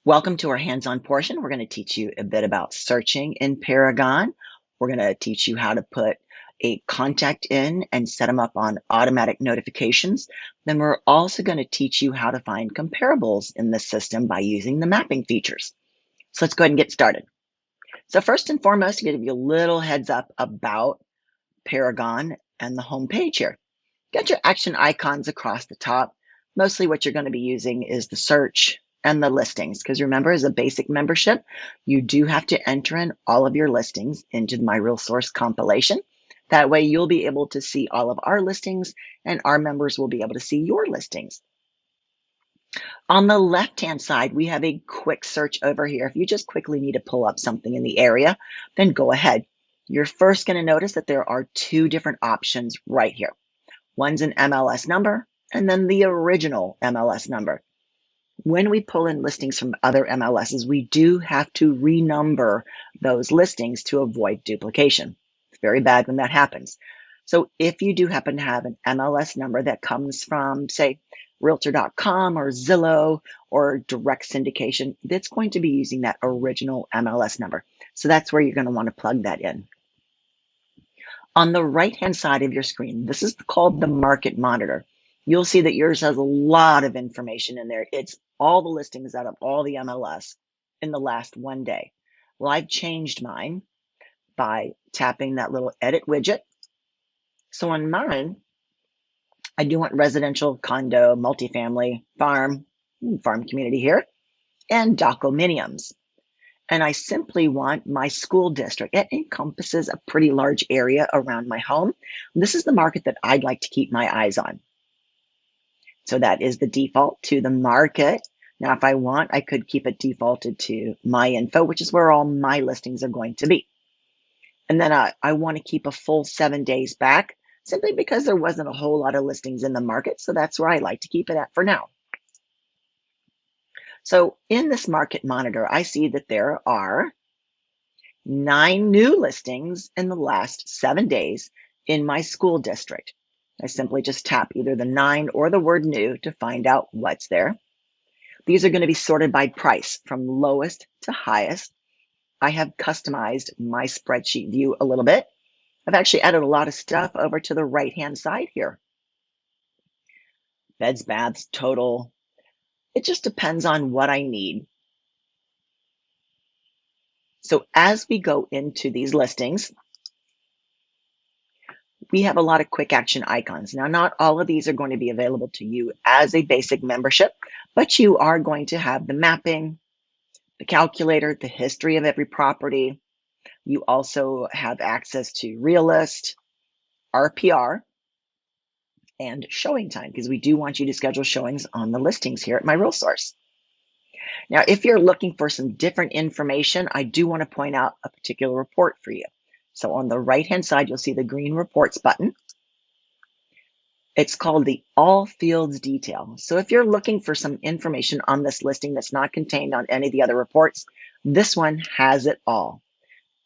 Welcome to our hands-on portion. We're going to teach you a bit about searching in Paragon. We're going to teach you how to put a contact in and set them up on automatic notifications. Then we're also going to teach you how to find comparables in the system by using the mapping features. So let's go ahead and get started. So first and foremost, to give you a little heads up about Paragon and the home page here. Get your action icons across the top. Mostly what you're going to be using is the search and the listings, because remember, as a basic membership, you do have to enter in all of your listings into the My Real Source compilation. That way you'll be able to see all of our listings and our members will be able to see your listings. On the left-hand side, we have a quick search over here. If you just quickly need to pull up something in the area, then go ahead. You're first going to notice that there are two different options right here. One's an MLS number, and then the original MLS number. When we pull in listings from other MLSs, we do have to renumber those listings to avoid duplication. It's very bad when that happens. So if you do happen to have an MLS number that comes from, say, Realtor.com or Zillow or direct syndication, that's going to be using that original MLS number. So that's where you're going to want to plug that in. On the right-hand side of your screen, this is called the Market Monitor. You'll see that yours has a lot of information in there. It's all the listings out of all the MLS in the last one day. Well, I've changed mine by tapping that little edit widget. So on mine, I do want residential, condo, multifamily, farm community here, and condominiums. And I simply want my school district. It encompasses a pretty large area around my home. This is the market that I'd like to keep my eyes on. So that is the default to the market. Now, if I want, I could keep it defaulted to my info, which is where all my listings are going to be. And then I want to keep a full 7 days back, simply because there wasn't a whole lot of listings in the market. So that's where I like to keep it at for now. So in this market monitor, I see that there are 9 new listings in the last 7 days in my school district. I simply just tap either the 9 or the word new to find out what's there. These are going to be sorted by price from lowest to highest. I have customized my spreadsheet view a little bit. I've actually added a lot of stuff over to the right-hand side here. Beds, baths, total. It just depends on what I need. So as we go into these listings, we have a lot of quick action icons. Now, not all of these are going to be available to you as a basic membership, but you are going to have the mapping, the calculator, the history of every property. You also have access to Realist, RPR, and showing time, because we do want you to schedule showings on the listings here at My Real Source. Now, if you're looking for some different information, I do want to point out a particular report for you. So on the right-hand side, you'll see the green reports button. It's called the All Fields Detail. So if you're looking for some information on this listing that's not contained on any of the other reports, this one has it all.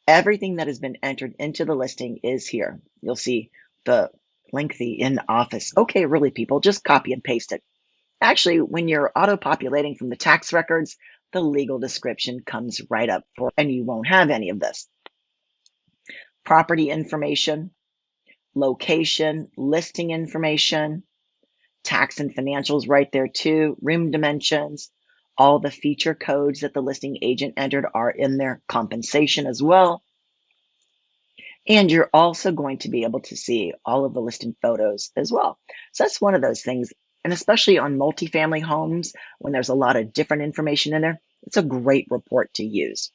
Everything that has been entered into the listing is here. You'll see the lengthy in office. Okay, really, people, just copy and paste it. Actually, when you're auto-populating from the tax records, the legal description comes right up for, and you won't have any of this. Property information, location, listing information, tax and financials right there too, room dimensions, all the feature codes that the listing agent entered are in there, compensation as well. And you're also going to be able to see all of the listing photos as well. So that's one of those things. And especially on multifamily homes, when there's a lot of different information in there, it's a great report to use.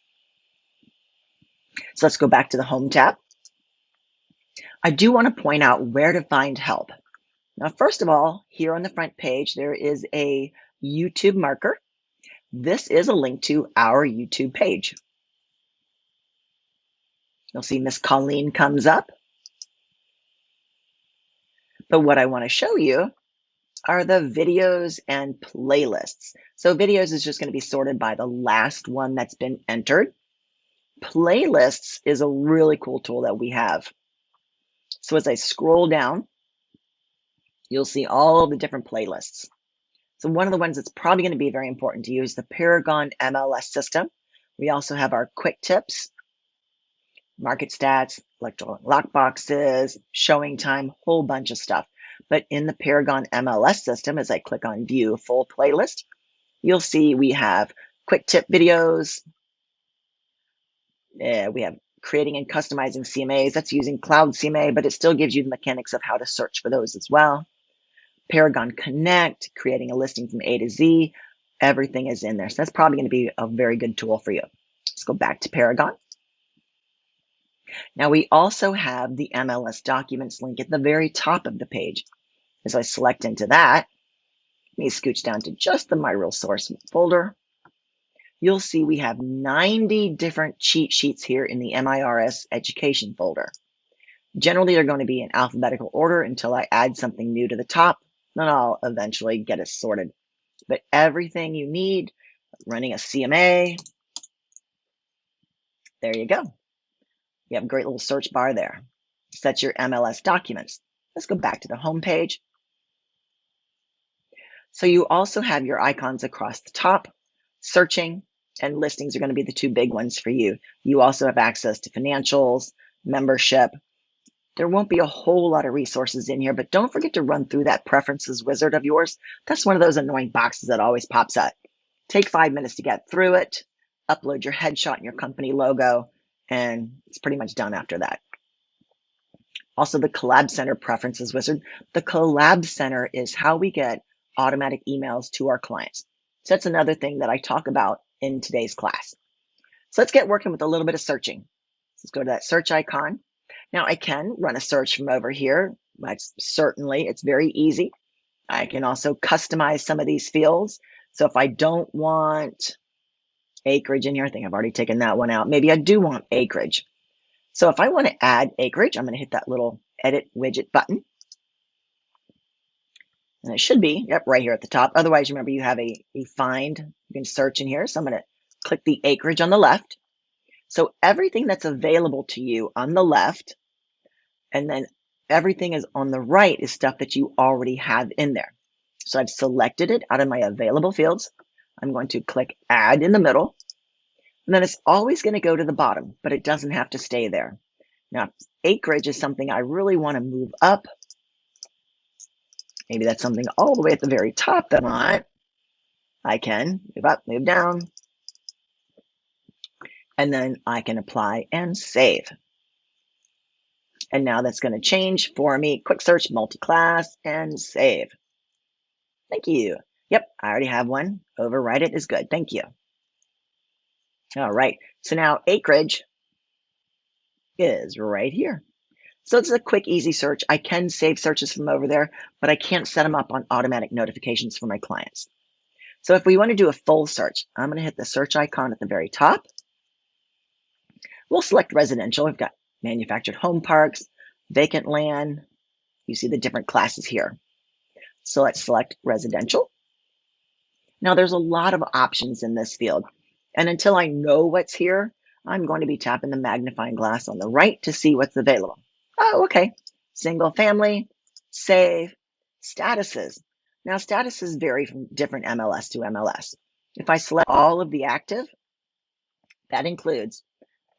So let's go back to the Home tab. I do want to point out where to find help. Now, first of all, here on the front page, there is a YouTube marker. This is a link to our YouTube page. You'll see Miss Colleen comes up. But what I want to show you are the videos and playlists. So videos is just going to be sorted by the last one that's been entered. Playlists is a really cool tool that we have. So as I scroll down, you'll see all the different playlists. So one of the ones that's probably going to be very important to you is the Paragon MLS system. We also have our quick tips, market stats, electronic lock boxes, showing time, whole bunch of stuff. But in the Paragon MLS system, as I click on view full playlist, you'll see we have quick tip videos. We have creating and customizing CMAs. That's using Cloud CMA, but it still gives you the mechanics of how to search for those as well. Paragon Connect, creating a listing from A to Z. Everything is in there. So that's probably going to be a very good tool for you. Let's go back to Paragon. Now we also have the MLS documents link at the very top of the page. As I select into that, let me scooch down to just the My Real Source folder. You'll see we have 90 different cheat sheets here in the MIRS education folder. Generally, they're going to be in alphabetical order until I add something new to the top. Then I'll eventually get it sorted. But everything you need, running a CMA, there you go. You have a great little search bar there. So that's your MLS documents. Let's go back to the home page. So you also have your icons across the top. Searching and listings are going to be the two big ones for you. You also have access to financials, membership. There won't be a whole lot of resources in here, but don't forget to run through that preferences wizard of yours. That's one of those annoying boxes that always pops up. Take 5 minutes to get through it, upload your headshot and your company logo, and it's pretty much done after that. Also, the Collab Center preferences wizard. The Collab Center is how we get automatic emails to our clients. So that's another thing that I talk about in today's class. So let's get working with a little bit of searching. Let's go to that search icon. Now I can run a search from over here. It's very easy. I can also customize some of these fields. So if I don't want acreage in here, I think I've already taken that one out. Maybe I do want acreage. So if I want to add acreage, I'm going to hit that little edit widget button. And it should be, yep, right here at the top. Otherwise, remember you have a find. You can search in here. So I'm going to click the acreage on the left. So everything that's available to you on the left, and then everything is on the right is stuff that you already have in there. So I've selected it out of my available fields. I'm going to click add in the middle. And then it's always going to go to the bottom, but it doesn't have to stay there. Now, acreage is something I really want to move up. Maybe that's something all the way at the very top that I want. I can move up, move down. And then I can apply and save. And now that's going to change for me. Quick search, multi-class, and save. Thank you. Yep, I already have one. Overwrite it is good. Thank you. All right. So now acreage is right here. So it's a quick, easy search. I can save searches from over there, but I can't set them up on automatic notifications for my clients. So if we want to do a full search, I'm going to hit the search icon at the very top. We'll select residential. We've got manufactured home parks, vacant land. You see the different classes here. So let's select residential. Now there's a lot of options in this field. And until I know what's here, I'm going to be tapping the magnifying glass on the right to see what's available. Oh, okay. Single family, save, statuses. Now statuses vary from different MLS to MLS. If I select all of the active, that includes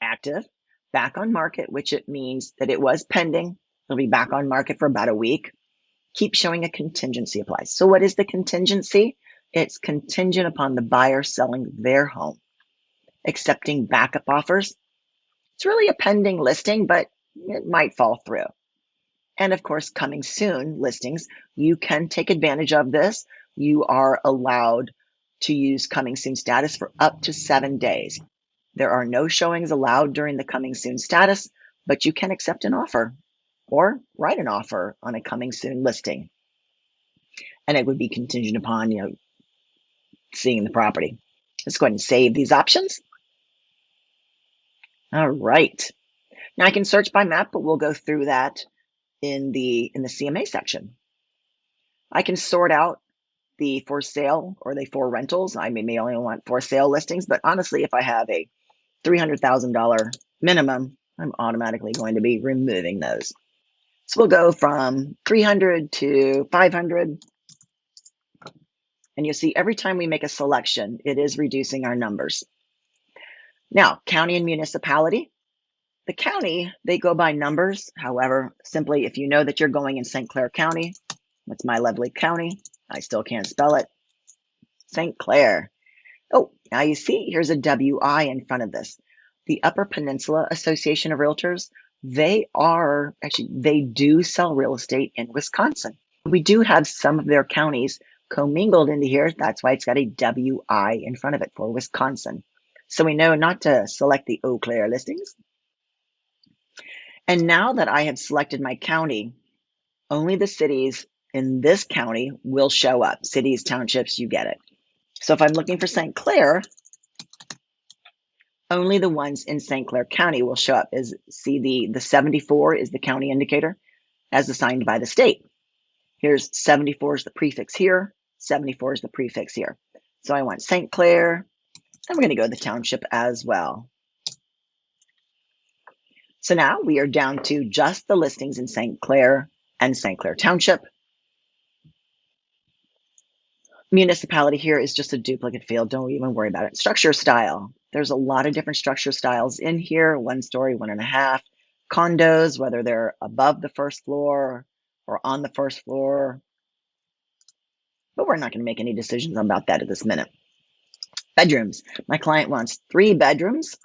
active, back on market, which it means that it was pending. It'll be back on market for about a week. Keep showing a contingency applies. So what is the contingency? It's contingent upon the buyer selling their home. Accepting backup offers. It's really a pending listing, but it might fall through. And of course, coming soon listings, you can take advantage of this. You are allowed to use coming soon status for up to 7 days. There are no showings allowed during the coming soon status, but you can accept an offer or write an offer on a coming soon listing. And it would be contingent upon, seeing the property. Let's go ahead and save these options. All right. Now I can search by map, but we'll go through that in the CMA section. I can sort out the for sale or the for rentals. I may only want for sale listings, but honestly, if I have a $300,000 minimum, I'm automatically going to be removing those. So we'll go from 300 to 500. And you'll see every time we make a selection, it is reducing our numbers. Now, county and municipality. The county, they go by numbers. However, simply if you know that you're going in St. Clair County, that's my lovely county. I still can't spell it. St. Clair. Oh, now you see, here's a WI in front of this. The Upper Peninsula Association of Realtors, they do sell real estate in Wisconsin. We do have some of their counties commingled into here. That's why it's got a WI in front of it for Wisconsin. So we know not to select the Eau Claire listings. And now that I have selected my county, only the cities in this county will show up. Cities, townships, you get it. So if I'm looking for St. Clair, only the ones in St. Clair County will show up. See the 74 is the county indicator as assigned by the state. Here's 74 is the prefix here, 74 is the prefix here. So I want St. Clair, and we're going to go to the township as well. So now we are down to just the listings in St. Clair and St. Clair Township. Municipality here is just a duplicate field. Don't even worry about it. Structure style. There's a lot of different structure styles in here. 1 story, 1.5. Condos, whether they're above the first floor or on the first floor. But we're not going to make any decisions about that at this minute. Bedrooms. My client wants 3 bedrooms.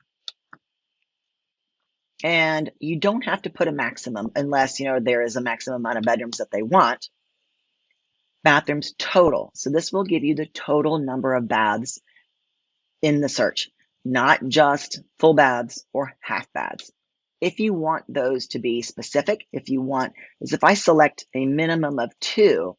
And you don't have to put a maximum unless, there is a maximum amount of bedrooms that they want. Bathrooms total. So this will give you the total number of baths in the search, not just full baths or half baths. If you want those to be specific, if I select a minimum of 2,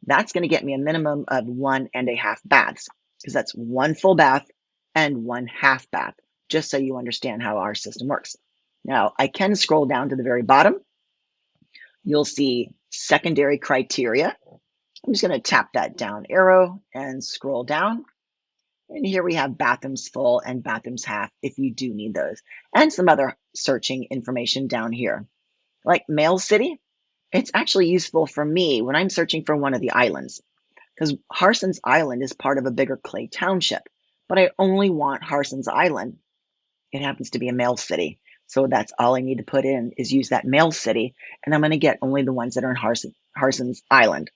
that's going to get me a minimum of 1.5 baths, because that's 1 full bath and 1 half bath, just so you understand how our system works. Now, I can scroll down to the very bottom. You'll see secondary criteria. I'm just going to tap that down arrow and scroll down. And here we have bathrooms full and bathrooms half if you do need those. And some other searching information down here. Like Mail City, it's actually useful for me when I'm searching for one of the islands, because Harson's Island is part of a bigger Clay Township, but I only want Harson's Island. It happens to be a Mail City. So that's all I need to put in is use that Mail City, and I'm going to get only the ones that are in Harson's Island.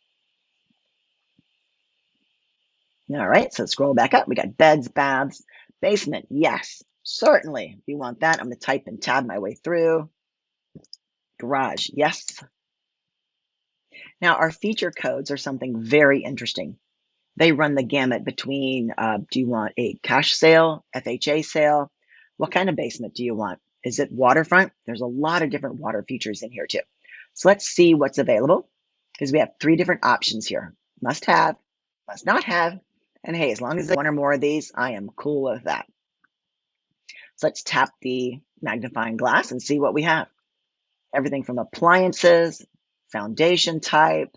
All right, so scroll back up. We got beds, baths, basement. Yes, certainly. If you want that, I'm going to type and tab my way through. Garage. Yes. Now, our feature codes are something very interesting. They run the gamut between, do you want a cash sale, FHA sale? What kind of basement do you want? Is it waterfront? There's a lot of different water features in here too. So let's see what's available, because we have 3 different options here. Must have, must not have, and hey, as long as there's 1 or more of these, I am cool with that. So let's tap the magnifying glass and see what we have. Everything from appliances, foundation type,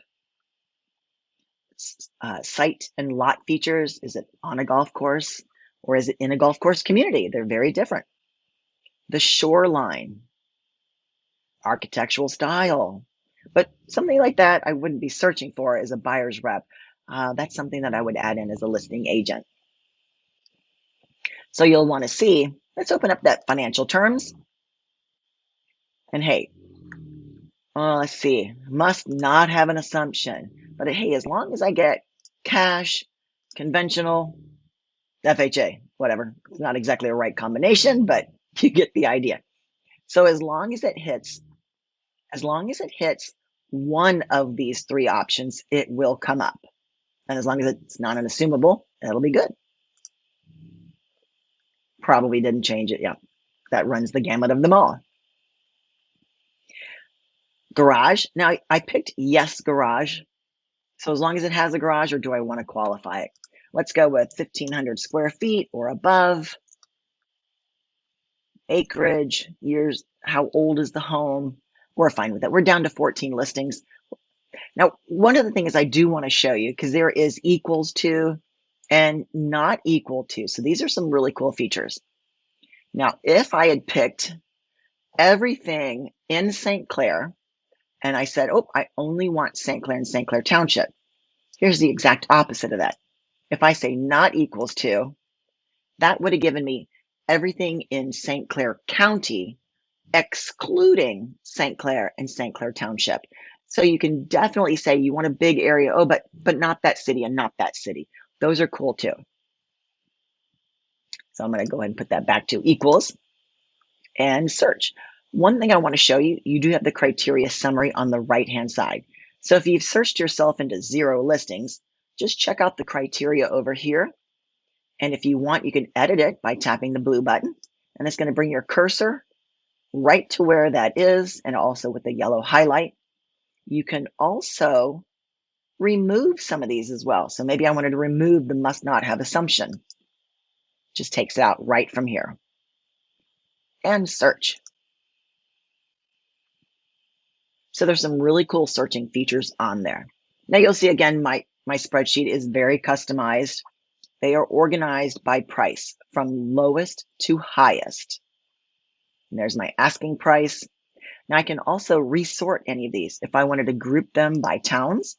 site and lot features. Is it on a golf course or is it in a golf course community? They're very different. The shoreline, architectural style. But something like that I wouldn't be searching for as a buyer's rep. That's something that I would add in as a listing agent. So you'll want to see, let's open up that financial terms. And hey, let's see, must not have an assumption. But hey, as long as I get cash, conventional, FHA, whatever. It's not exactly a right combination, but you get the idea. So as long as it hits one of these 3 options, it will come up. And as long as it's not an assumable, it'll be good. Probably didn't change it. Yeah, that runs the gamut of them all. Garage. Now, I picked yes, garage. So as long as it has a garage, or do I want to qualify it? Let's go with 1,500 square feet or above. Acreage, years, how old is the home? We're fine with it. We're down to 14 listings. Now, one of the things I do want to show you, because there is equals to and not equal to. So these are some really cool features. Now, if I had picked everything in St. Clair and I said, oh, I only want St. Clair and St. Clair Township, here's the exact opposite of that. If I say not equals to, that would have given me everything in St. Clair County, excluding St. Clair and St. Clair Township. So you can definitely say you want a big area, oh, but not that city and not that city. Those are cool too. So I'm going to go ahead and put that back to equals and search. One thing I want to show you, you do have the criteria summary on the right-hand side. So if you've searched yourself into 0 listings, just check out the criteria over here. And if you want, you can edit it by tapping the blue button. And it's going to bring your cursor right to where that is, and also with the yellow highlight. You can also remove some of these as well. So maybe I wanted to remove the must not have assumption. Just takes it out right from here. And search. So there's some really cool searching features on there. Now you'll see again, my spreadsheet is very customized. They are organized by price from lowest to highest. And there's my asking price. Now I can also resort any of these. If I wanted to group them by towns,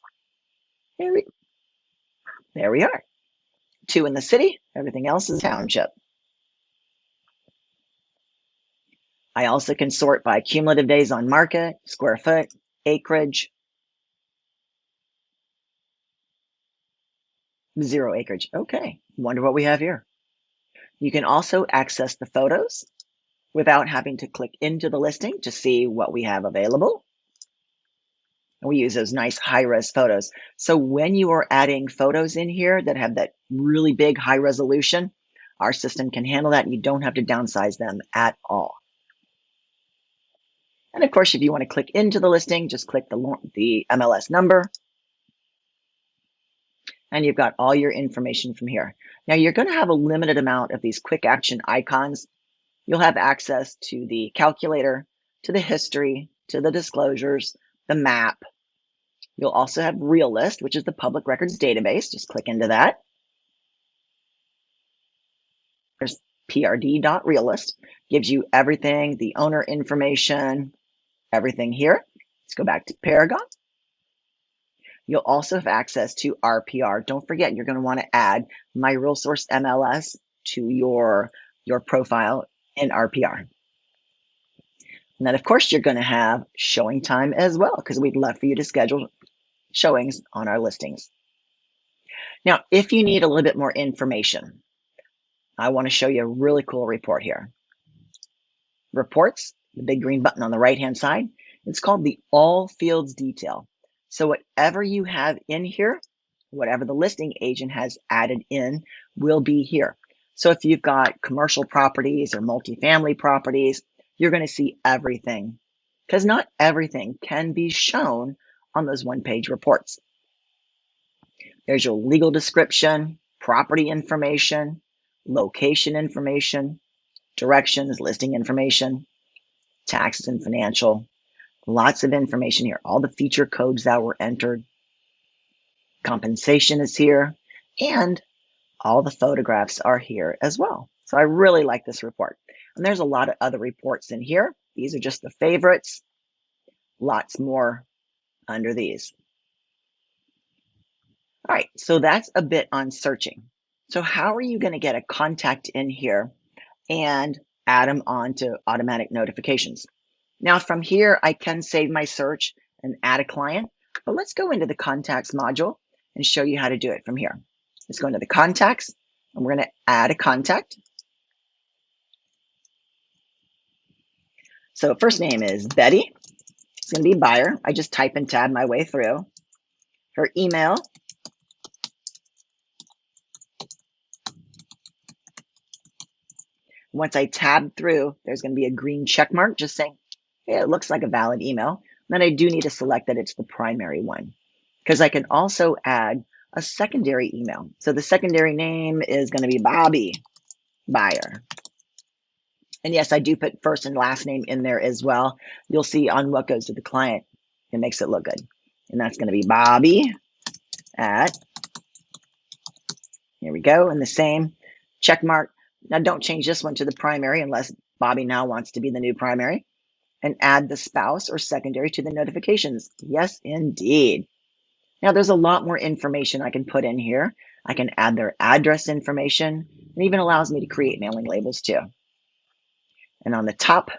there we are. 2 in the city, everything else is township. I also can sort by cumulative days on market, square foot, acreage, 0 acreage. Okay, wonder what we have here. You can also access the photos without having to click into the listing to see what we have available. And we use those nice high-res photos. So when you are adding photos in here that have that really big high resolution, our system can handle that and you don't have to downsize them at all. And of course, if you want to click into the listing, just click the MLS number. And you've got all your information from here. Now you're going to have a limited amount of these quick action icons. You'll have access to the calculator, to the history, to the disclosures, the map. You'll also have Real List, which is the public records database. Just click into that. There's prd.realist. Gives you everything, the owner information, everything here. Let's go back to Paragon. You'll also have access to RPR. Don't forget, you're going to want to add My Real Source MLS to your profile in RPR. And then, of course, you're going to have showing time as well, because we'd love for you to schedule showings on our listings. Now, if you need a little bit more information, I want to show you a really cool report here. Reports, the big green button on the right-hand side, it's called the All Fields Detail. So whatever you have in here, whatever the listing agent has added in will be here. So if you've got commercial properties or multifamily properties, you're going to see everything, because not everything can be shown on those one-page reports. There's your legal description, property information, location information, directions, listing information, taxes and financial. Lots of information here. All the feature codes that were entered. Compensation is here. And all the photographs are here as well. So I really like this report. And there's a lot of other reports in here. These are just the favorites. Lots more under these. All right, so that's a bit on searching. So how are you going to get a contact in here and add them on to automatic notifications? Now from here, I can save my search and add a client, but let's go into the contacts module and show you how to do it from here. Let's go into the contacts and we're going to add a contact. So first name is Betty. It's going to be buyer. I just type and tab my way through. Her email. Once I tab through, there's going to be a green check mark just saying, hey, it looks like a valid email. Then I do need to select that it's the primary one, because I can also add a secondary email. So the secondary name is going to be Bobby Buyer. And yes, I do put first and last name in there as well. You'll see on what goes to the client, it makes it look good. And that's going to be Bobby at, here we go, and the same check mark. Now don't change this one to the primary unless Bobby now wants to be the new primary. And add the spouse or secondary to the notifications. Yes, indeed. Now there's a lot more information I can put in here. I can add their address information, and even allows me to create mailing labels too. And on the top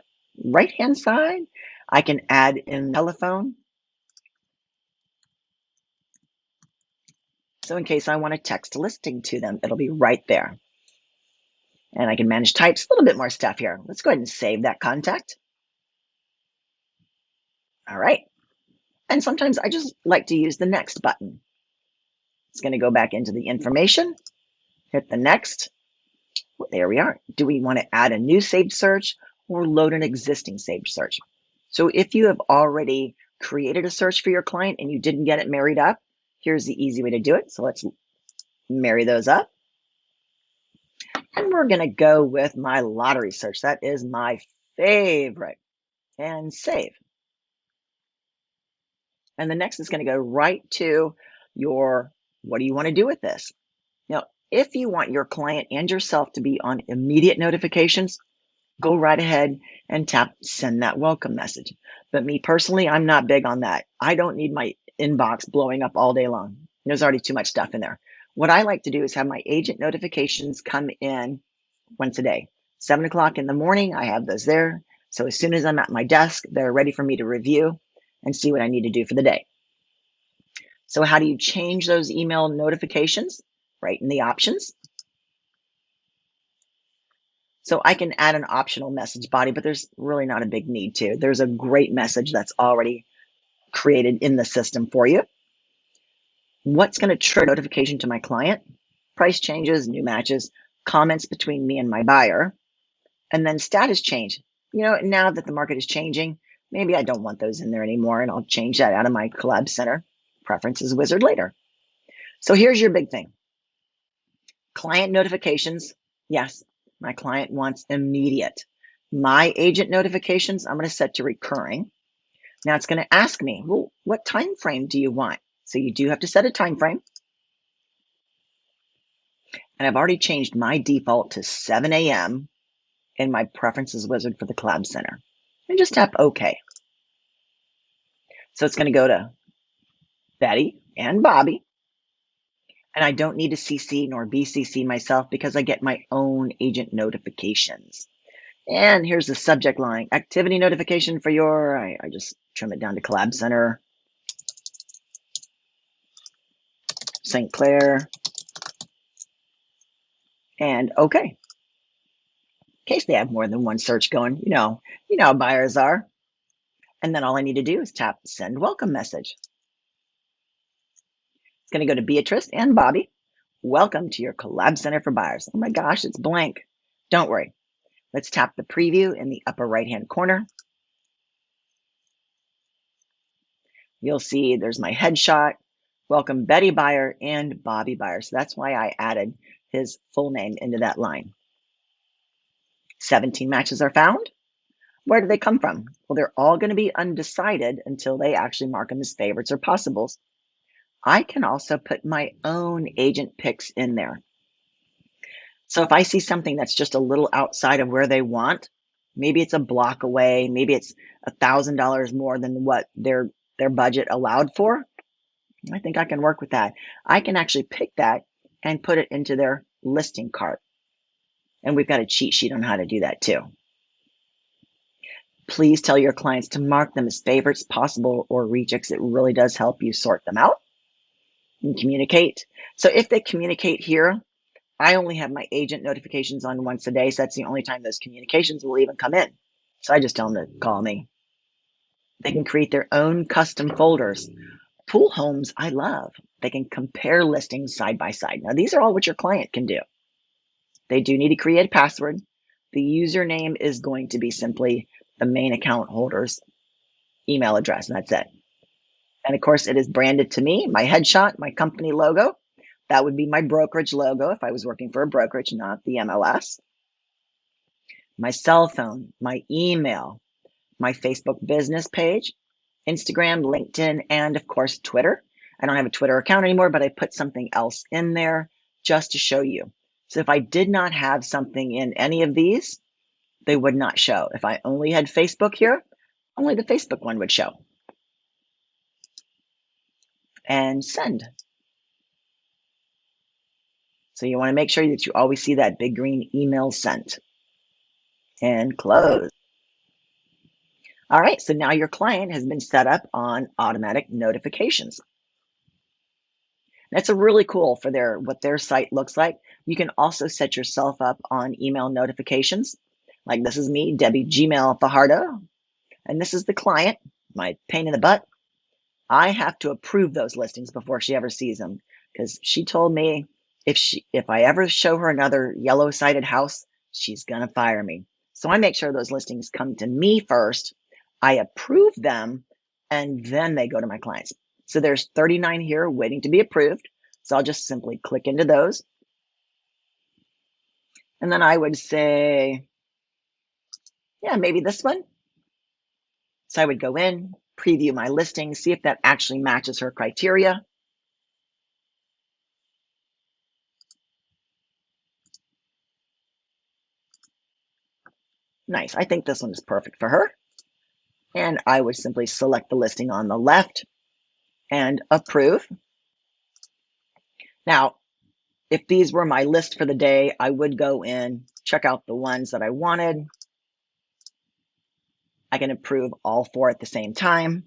right-hand side, I can add in telephone. So in case I want to text a listing to them, it'll be right there. And I can manage types, a little bit more stuff here. Let's go ahead and save that contact. All right. And sometimes I just like to use the next button. It's going to go back into the information, hit the next. Well, there we are. Do we want to add a new saved search or load an existing saved search? So if you have already created a search for your client and you didn't get it married up, here's the easy way to do it. So let's marry those up. And we're going to go with my lottery search. That is my favorite. And save. And the next is going to go right to your, what do you want to do with this? Now, if you want your client and yourself to be on immediate notifications, go right ahead and tap send that welcome message. But me personally, I'm not big on that. I don't need my inbox blowing up all day long. There's already too much stuff in there. What I like to do is have my agent notifications come in once a day. 7 o'clock in the morning, I have those there. So as soon as I'm at my desk, they're ready for me to review and see what I need to do for the day. So how do you change those email notifications? Right in the options. So I can add an optional message body, but there's really not a big need to. There's a great message that's already created in the system for you. What's going to trigger notification to my client? Price changes, new matches, comments between me and my buyer, and then status change. You know, now that the market is changing, maybe I don't want those in there anymore, and I'll change that out of my Collab Center preferences wizard later. So here's your big thing. Client notifications. Yes, my client wants immediate. My agent notifications, I'm going to set to recurring. Now it's going to ask me, well, what time frame do you want? So you do have to set a time frame. And I've already changed my default to 7 a.m. in my preferences wizard for the Collab Center. And just tap OK. So it's going to go to Betty and Bobby. And I don't need to CC nor BCC myself because I get my own agent notifications. And here's the subject line, activity notification for your, I just trim it down to Collab Center, St. Clair, and OK. In case they have more than one search going, you know how buyers are. And then all I need to do is tap send welcome message. It's going to go to Beatrice and Bobby. Welcome to your Collab Center for Buyers. Oh my gosh, it's blank. Don't worry. Let's tap the preview in the upper right-hand corner. You'll see there's my headshot. Welcome Betty Buyer and Bobby Buyer. So that's why I added his full name into that line. 17 matches are found. Where do they come from? Well, they're all going to be undecided until they actually mark them as favorites or possibles. I can also put my own agent picks in there. So if I see something that's just a little outside of where they want, maybe it's a block away, maybe it's $1,000 more than what their budget allowed for, I think I can work with that. I can actually pick that and put it into their listing cart. And we've got a cheat sheet on how to do that too. Please tell your clients to mark them as favorites, possible, or rejects. It really does help you sort them out and communicate. So if they communicate here, I only have my agent notifications on once a day, so that's the only time those communications will even come in. So I just tell them to call me. They can create their own custom folders. Pool homes, I love. They can compare listings side by side. Now, these are all what your client can do. They do need to create a password. The username is going to be simply the main account holder's email address, and that's it. And of course, it is branded to me, my headshot, my company logo. That would be my brokerage logo if I was working for a brokerage, not the MLS. My cell phone, my email, my Facebook business page, Instagram, LinkedIn, and of course, Twitter. I don't have a Twitter account anymore, but I put something else in there just to show you. So if I did not have something in any of these, they would not show. If I only had Facebook here, only the Facebook one would show. And send. So you want to make sure that you always see that big green email sent and close. All right, so now your client has been set up on automatic notifications. That's a really cool for what their site looks like. You can also set yourself up on email notifications. Like this is me, Debbie Gmail Fajardo, and this is the client, my pain in the butt. I have to approve those listings before she ever sees them because she told me if I ever show her another yellow-sided house, she's gonna fire me. So I make sure those listings come to me first. I approve them, and then they go to my clients. So there's 39 here waiting to be approved. So I'll just simply click into those. And then I would say, yeah, maybe this one. So I would go in, preview my listing, see if that actually matches her criteria. Nice. I think this one is perfect for her. And I would simply select the listing on the left and approve. Now, if these were my list for the day, I would go in, check out the ones that I wanted. I can approve all 4 at the same time.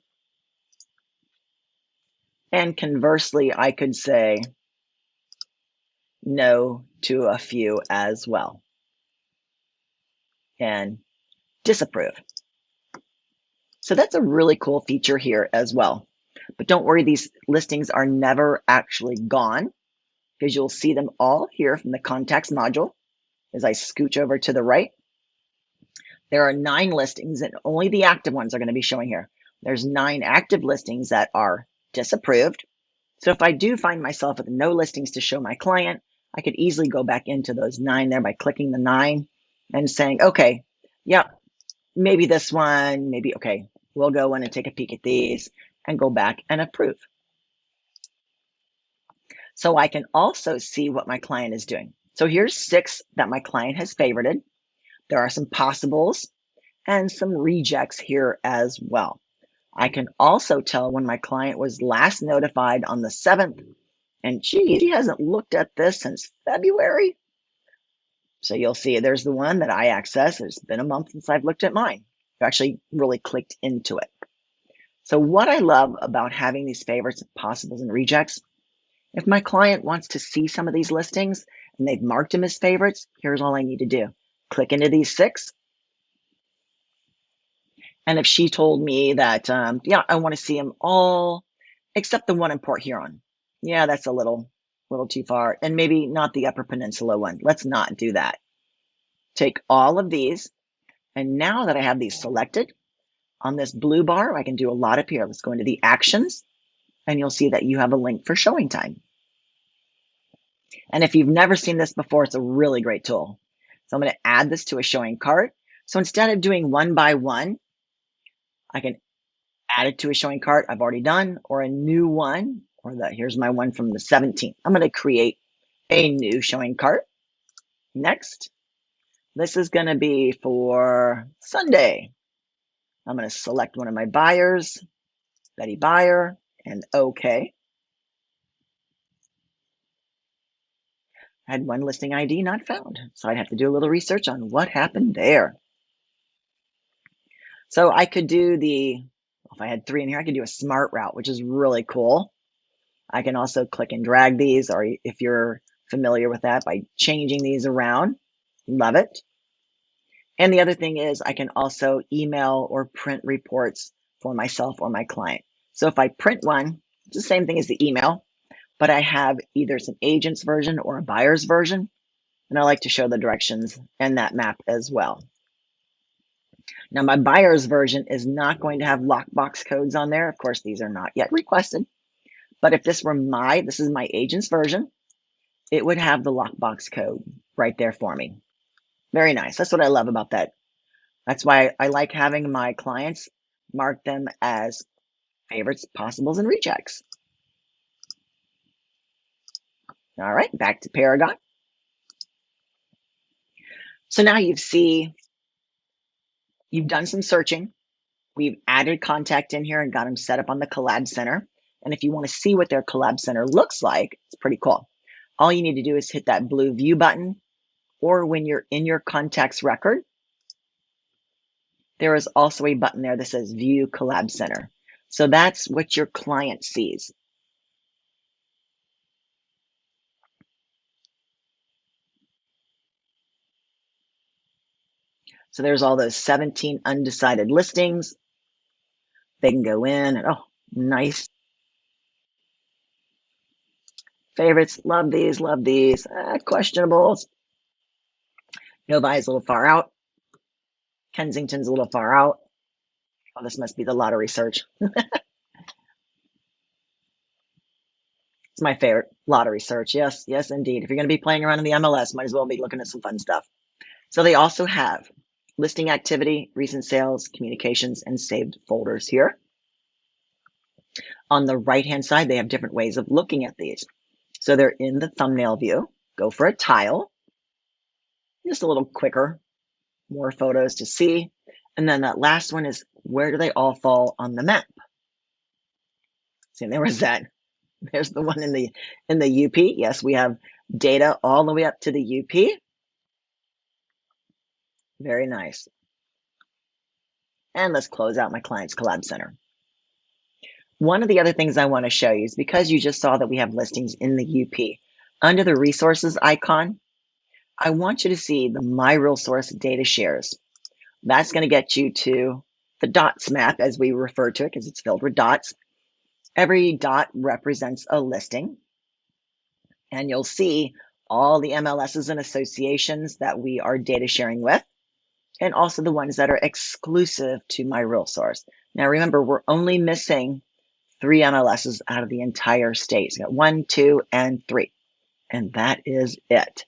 And conversely, I could say no to a few as well and disapprove. So that's a really cool feature here as well. But don't worry, these listings are never actually gone because you'll see them all here from the contacts module. As I scooch over to the right, there are 9 listings and only the active ones are going to be showing here. There's 9 active listings that are disapproved. So if I do find myself with no listings to show my client, I could easily go back into those 9 there by clicking the 9 and saying, okay, yeah, maybe this one, maybe, okay, we'll go in and take a peek at these and go back and approve. So I can also see what my client is doing. So here's 6 that my client has favorited. There are some possibles and some rejects here as well. I can also tell when my client was last notified on the 7th, and she hasn't looked at this since February. So you'll see there's the one that I access. It's been a month since I've looked at mine. I actually really clicked into it. So what I love about having these favorites, possibles, and rejects, if my client wants to see some of these listings and they've marked them as favorites, here's all I need to do. Click into these 6. And if she told me that, yeah, I want to see them all except the one in Port Huron. Yeah, that's a little too far. And maybe not the Upper Peninsula one. Let's not do that. Take all of these. And now that I have these selected, on this blue bar, I can do a lot up here. Let's go into the actions, and you'll see that you have a link for showing time. And if you've never seen this before, it's a really great tool. So I'm going to add this to a showing cart. So instead of doing one by one, I can add it to a showing cart I've already done, or a new one, or here's my one from the 17th. I'm going to create a new showing cart. Next, this is going to be for Sunday. I'm going to select one of my buyers, Betty Buyer, and OK. I had one listing ID not found, so I'd have to do a little research on what happened there. So I could do if I had 3 in here, I could do a smart route, which is really cool. I can also click and drag these, or if you're familiar with that, by changing these around. Love it. And the other thing is I can also email or print reports for myself or my client. So if I print one, it's the same thing as the email, but I have either it's an agent's version or a buyer's version. And I like to show the directions and that map as well. Now my buyer's version is not going to have lockbox codes on there. Of course, these are not yet requested. But if this is my agent's version, it would have the lockbox code right there for me. Very nice. That's what I love about that. That's why I like having my clients mark them as favorites, possibles, and rejects. All right, back to Paragon. So now you've done some searching. We've added contact in here and got them set up on the Collab Center. And if you want to see what their Collab Center looks like, it's pretty cool. all you need to do is hit that blue view button, or when you're in your contacts record, there is also a button there that says View Collab Center. So that's what your client sees. So there's all those 17 undecided listings. They can go in and, oh, nice. Favorites, love these, love these. Questionables. Novi is a little far out. Kensington's a little far out. Oh, this must be the lottery search. It's my favorite, lottery search. Yes, yes, indeed. If you're going to be playing around in the MLS, might as well be looking at some fun stuff. So they also have listing activity, recent sales, communications, and saved folders here. On the right-hand side, they have different ways of looking at these. So they're in the thumbnail view. Go for a tile. Just a little quicker, more photos to see. And then that last one is, where do they all fall on the map? See, there was that. There's the one in the UP. Yes, we have data all the way up to the UP. Very nice. And let's close out my Clients Collab Center. One of the other things I want to show you is, because you just saw that we have listings in the UP, under the resources icon, I want you to see the My Real Source data shares. That's going to get you to the dots map, as we refer to it, because it's filled with dots. Every dot represents a listing, and you'll see all the MLSs and associations that we are data sharing with, and also the ones that are exclusive to My Real Source. Now remember, we're only missing 3 MLSs out of the entire state. So we got 1, 2, and 3, and that is it.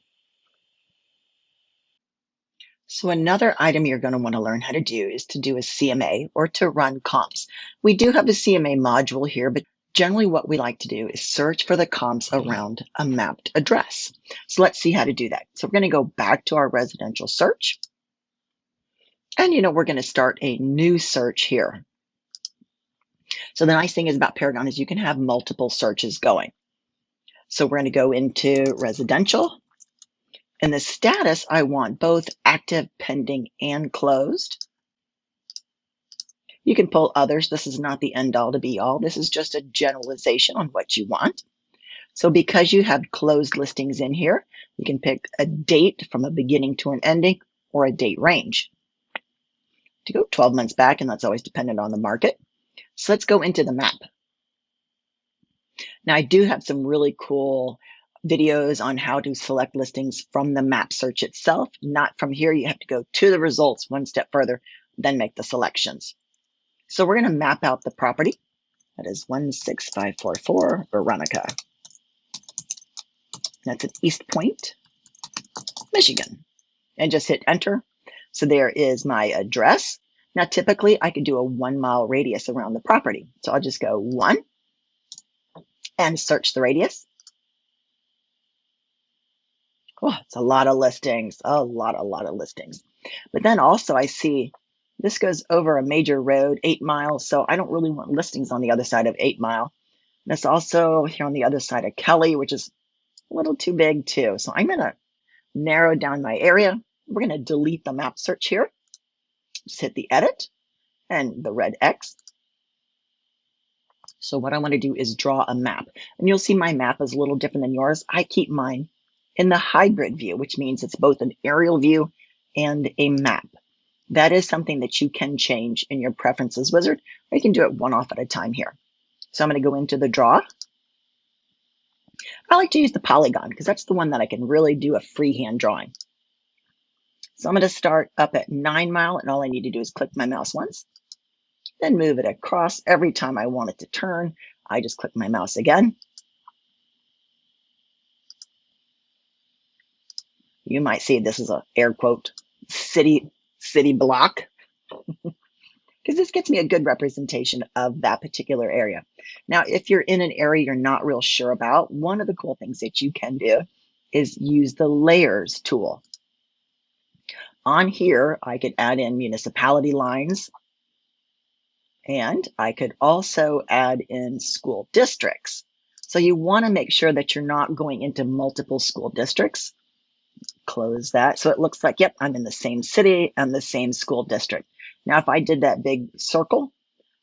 So another item you're going to want to learn how to do is to do a CMA, or to run comps. We do have a CMA module here, but generally what we like to do is search for the comps around a mapped address. So let's see how to do that. So we're going to go back to our residential search. And we're going to start a new search here. So the nice thing is about Paragon is you can have multiple searches going. So we're going to go into residential. In the status, I want both active, pending, and closed. You can pull others. This is not the end all to be all. This is just a generalization on what you want. So because you have closed listings in here, you can pick a date from a beginning to an ending, or a date range. To go 12 months back, and that's always dependent on the market. So let's go into the map. Now I do have some really cool videos on how to select listings from the map search itself, not from here. You have to go to the results one step further, then make the selections. So we're going to map out the property. That is 16544 Veronica. That's at East Point, Michigan. And just hit enter. So there is my address. Now typically I could do a 1 mile radius around the property. So I'll just go 1 and search the radius. Oh, it's a lot of listings, a lot of listings. But then also I see this goes over a major road, 8 miles. So I don't really want listings on the other side of 8 Mile. That's also here on the other side of Kelly, which is a little too big too. So I'm going to narrow down my area. We're going to delete the map search here. Just hit the edit and the red X. So what I want to do is draw a map. And you'll see my map is a little different than yours. I keep mine in the hybrid view, which means it's both an aerial view and a map. That is something that you can change in your preferences wizard, or you can do it one off at a time here. So I'm going to go into the draw. I like to use the polygon because that's the one that I can really do a freehand drawing. So I'm going to start up at 9 Mile, and all I need to do is click my mouse once, then move it across. Every time I want it to turn, I just click my mouse again. You might see this is a air quote city block, because this gets me a good representation of that particular area. Now, if you're in an area you're not real sure about, one of the cool things that you can do is use the layers tool. On here, I could add in municipality lines, and I could also add in school districts. So you want to make sure that you're not going into multiple school districts. Close that. So it looks like, yep, I'm in the same city and the same school district. Now, if I did that big circle,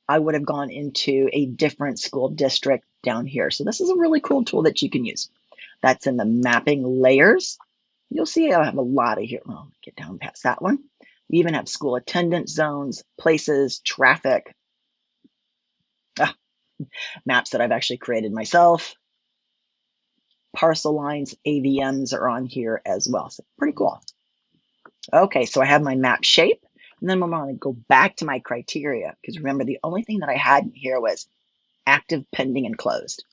I would have gone into a different school district down here. So this is a really cool tool that you can use. That's in the mapping layers. You'll see I have a lot of here. Well, get down past that one. We even have school attendance zones, places, traffic, maps that I've actually created myself. Parcel lines, AVMs are on here as well. So pretty cool. Okay, so I have my map shape. And then I'm going to go back to my criteria because remember, the only thing that I had in here was active, pending, and closed.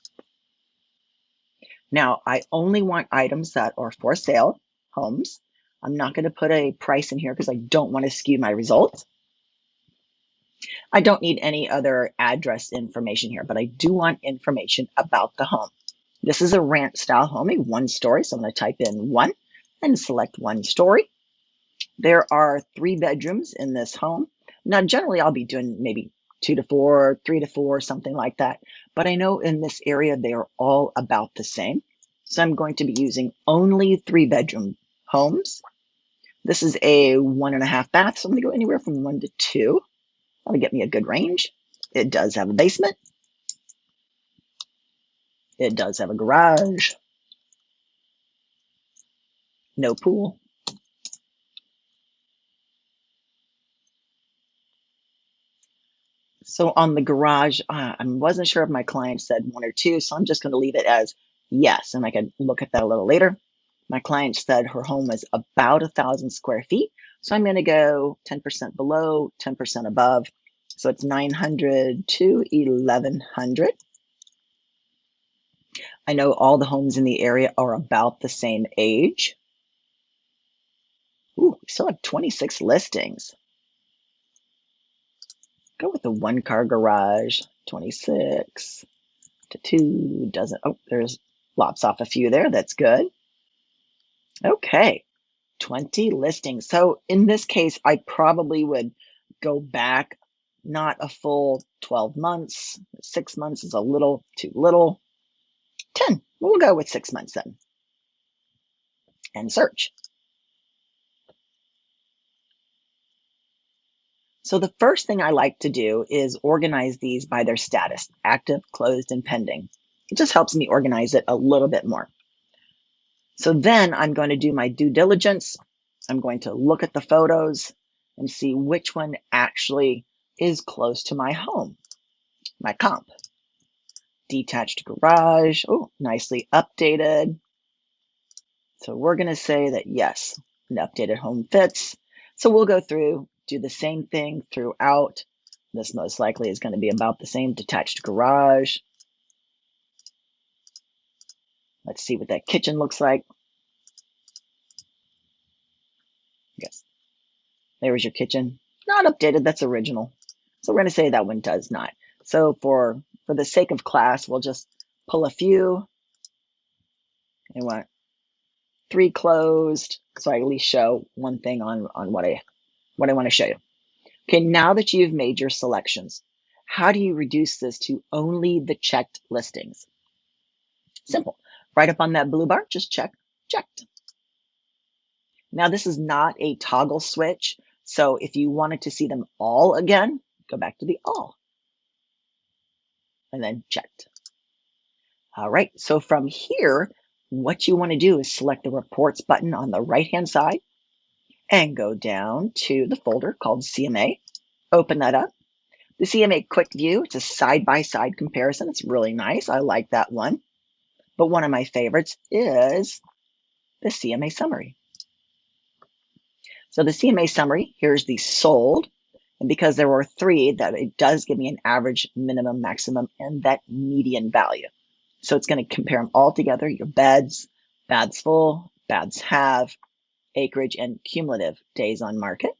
Now, I only want items that are for sale, homes. I'm not going to put a price in here because I don't want to skew my results. I don't need any other address information here, but I do want information about the home. This is a ranch style home, a 1-story. So I'm going to type in 1 and select 1 story. There are 3 bedrooms in this home. Now, generally, I'll be doing maybe 2 to 4, 3 to 4, something like that. But I know in this area, they are all about the same. So I'm going to be using only 3-bedroom homes. This is a 1.5 bath. So I'm going to go anywhere from 1 to 2. That'll get me a good range. It does have a basement. It does have a garage. No pool. So on the garage, I wasn't sure if my client said 1 or 2, so I'm just going to leave it as yes, and I can look at that a little later. My client said her home was about 1,000 square feet, so I'm going to go 10% below, 10% above. So it's 900 to 1,100. I know all the homes in the area are about the same age. Ooh, we still have 26 listings. Go with the 1-car garage, 26 to 2 doesn't, oh, there's lops off a few there. That's good. Okay, 20 listings. So in this case, I probably would go back, not a full 12 months. 6 months is a little too little. 10, we'll go with 6 months then. And search. So the first thing I like to do is organize these by their status, active, closed, and pending. It just helps me organize it a little bit more. So then I'm going to do my due diligence. I'm going to look at the photos and see which one actually is close to my home, my comp. Detached garage, oh, nicely updated. So we're going to say that yes, an updated home fits. So we'll go through, do the same thing throughout. This most likely is going to be about the same, detached garage. Let's see what that kitchen looks like. Yes, there was your kitchen. Not updated, that's original. So we're going to say that one does not. So for the sake of class, we'll just pull a few. I want 3 closed, so I at least show one thing on what I want to show you. Okay, now that you've made your selections, how do you reduce this to only the checked listings? Simple. Right up on that blue bar, just check, checked. Now this is not a toggle switch, so if you wanted to see them all again, go back to the all, and then checked. All right, so from here, what you want to do is select the reports button on the right-hand side and go down to the folder called CMA. Open that up. The CMA Quick View, it's a side-by-side comparison. It's really nice. I like that one. But one of my favorites is the CMA Summary. So the CMA Summary, here's the sold. And because there were 3, that it does give me an average, minimum, maximum, and that median value. So it's going to compare them all together, your beds, bads full, bads have, acreage, and cumulative days on market.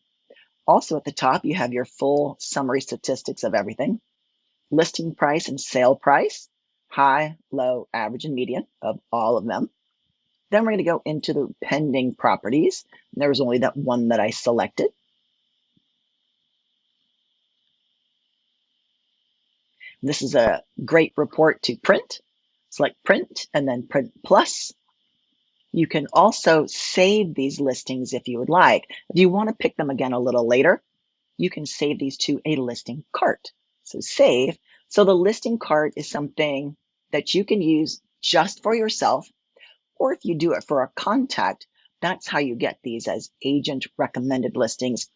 Also at the top, you have your full summary statistics of everything. Listing price and sale price, high, low, average, and median of all of them. Then we're going to go into the pending properties. There was only that one that I selected. This is a great report to print. Select print and then print plus. You can also save these listings if you would like. If you want to pick them again a little later, you can save these to a listing cart. So save. So the listing cart is something that you can use just for yourself, or if you do it for a contact, that's how you get these as agent recommended listings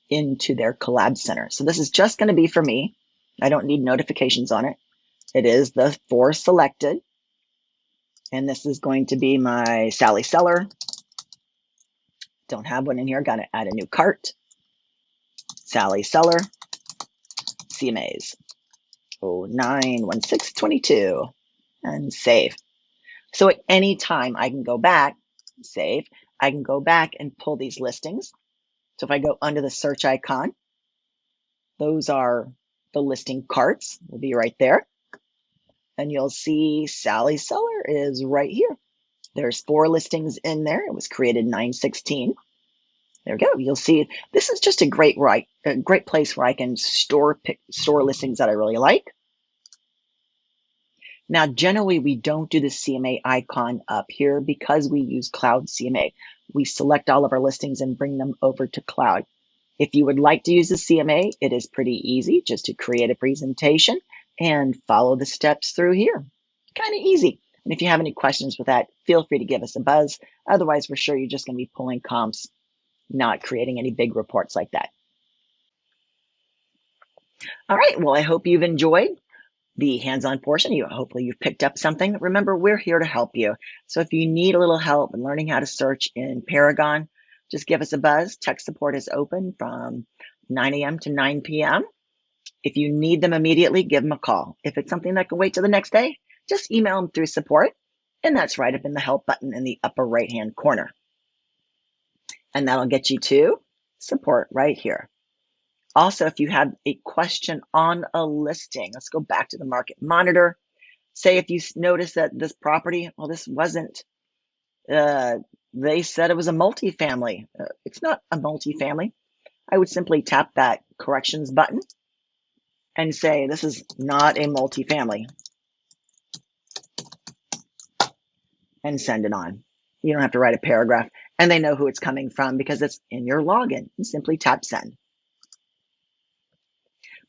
into their collab center. So this is just going to be for me. I don't need notifications on it. It is the 4 selected. And this is going to be my Sally Seller. Don't have one in here. Got to add a new cart. Sally Seller. CMAs. 091622. And save. So at any time I can go back, save. I can go back and pull these listings. So if I go under the search icon, those are the listing carts. Will be right there. And you'll see Sally Seller is right here. There's 4 listings in there. It was created 9/16. There we go. You'll see this is just a great place where I can store listings that I really like. Now, generally, we don't do the CMA icon up here because we use Cloud CMA. We select all of our listings and bring them over to Cloud. If you would like to use the CMA, it is pretty easy just to create a presentation and follow the steps through here. Kind of easy. And if you have any questions with that, feel free to give us a buzz. Otherwise, we're sure you're just going to be pulling comps, not creating any big reports like that. All right. Well, I hope you've enjoyed the hands-on portion. Hopefully you've picked up something. Remember, we're here to help you. So if you need a little help in learning how to search in Paragon, just give us a buzz. Tech support is open from 9 a.m. to 9 p.m. If you need them immediately, give them a call. If it's something that can wait till the next day, just email them through support. And that's right up in the help button in the upper right-hand corner. And that'll get you to support right here. Also, if you have a question on a listing, let's go back to the market monitor. Say if you notice that this property, well, this wasn't, they said it was a multifamily. It's not a multifamily. I would simply tap that corrections button and say, this is not a multifamily, and send it on. You don't have to write a paragraph, and they know who it's coming from because it's in your login. And simply tap send.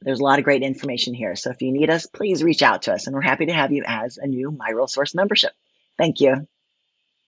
There's a lot of great information here. So if you need us, please reach out to us, and we're happy to have you as a new My Real Source membership. Thank you.